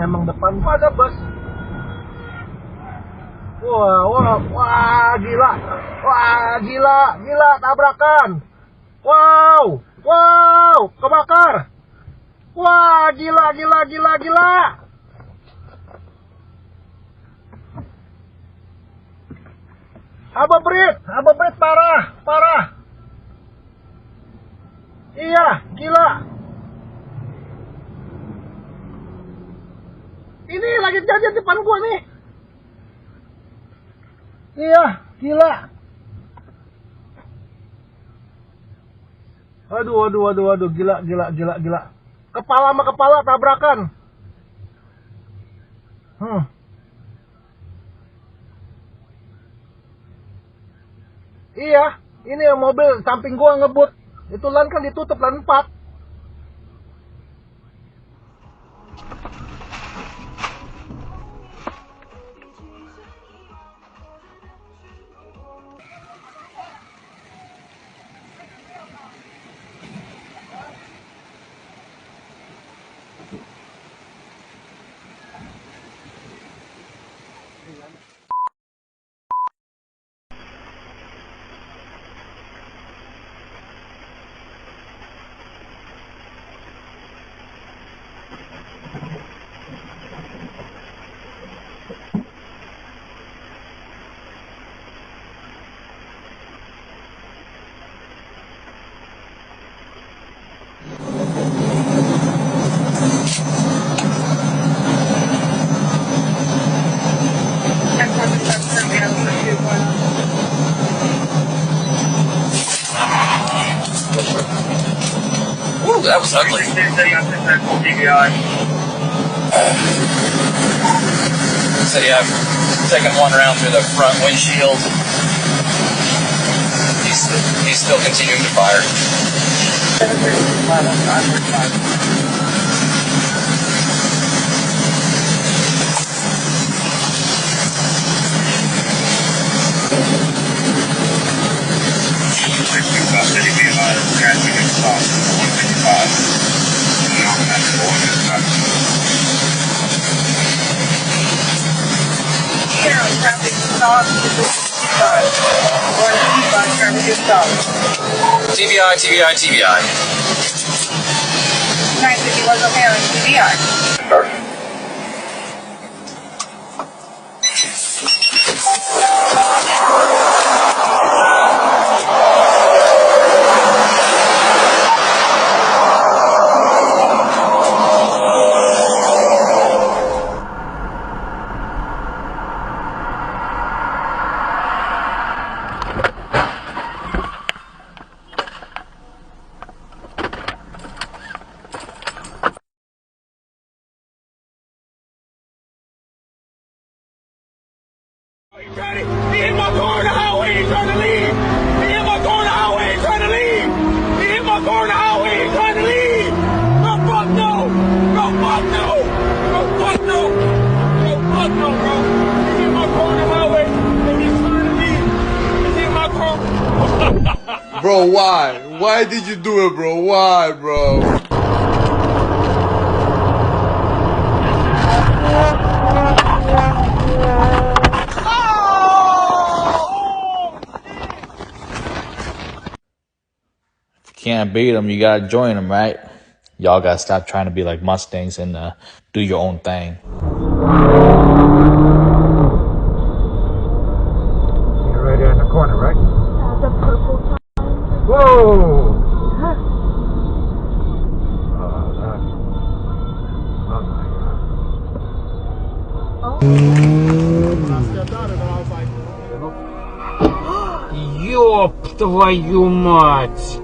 emang depan gua ada bus. Wah, gila tabrakan. Wow, kebakar. Wah, gila. Ababrit parah. Iya, gila. Ini lagi kejadian depan gua nih. Iya, gila. Aduh, gila. Kepala sama kepala tabrakan. Iya, ini yang mobil samping gua ngebut. Itu lan kan ditutup, lan 4. Ooh, that was ugly. So yeah, taking one round through the front windshield. He's still continuing to fire. TBI. 950 was okay on TBI. He hit my car on the highway, he's trying to leave. He hit my car on the highway, he's trying to leave. He hit my car on the highway, he's trying to leave. No, fuck no. No, fuck no. No, fuck no. No, fuck no, bro. He hit my car on the highway, and he's trying to leave. He hit my car. Bro, why? Why did you do it, bro? Why, bro? Can't beat them, you gotta join them, right? Y'all gotta stop trying to be like Mustangs and do your own thing. You're right there in the corner, right? The purple sign. Whoa! Ёб твою мать!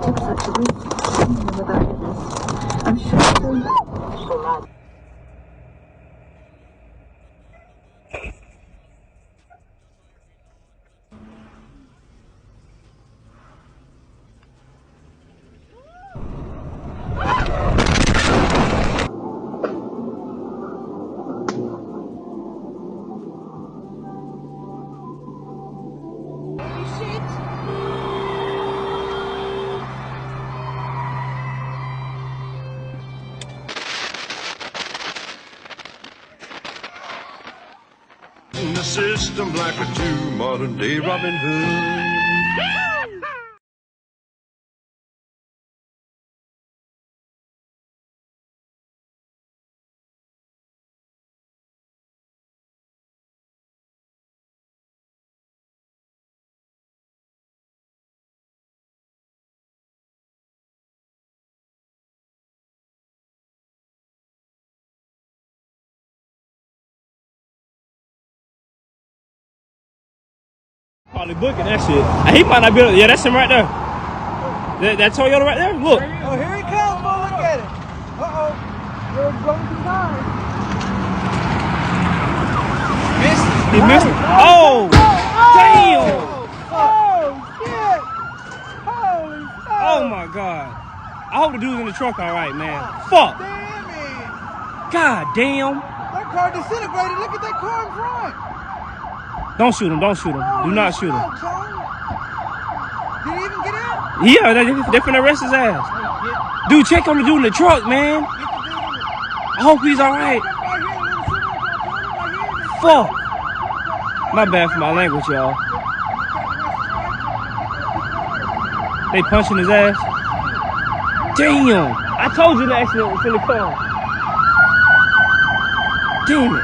I'm sure. In the system like a true modern day Robin Hood. Probably booking that shit. He might not be able to, yeah, that's him right there. That Toyota right there? Look. Oh, here he comes, boy. Look at it. Uh-oh. You're going too high. He missed it. Oh! Damn! Oh, shit. Holy fuck. Oh my God. I hope the dude's in the truck all right, man. Fuck. Damn it. God damn. That car disintegrated. Look at that car in front. Don't shoot him. Don't shoot him. Do not shoot him. Did he even get out? Yeah, they're finna arrest his ass. Dude, check on the dude in the truck, man. I hope he's all right. Fuck. My bad for my language, y'all. They punching his ass. Damn. I told you the accident was finna come. Damn it.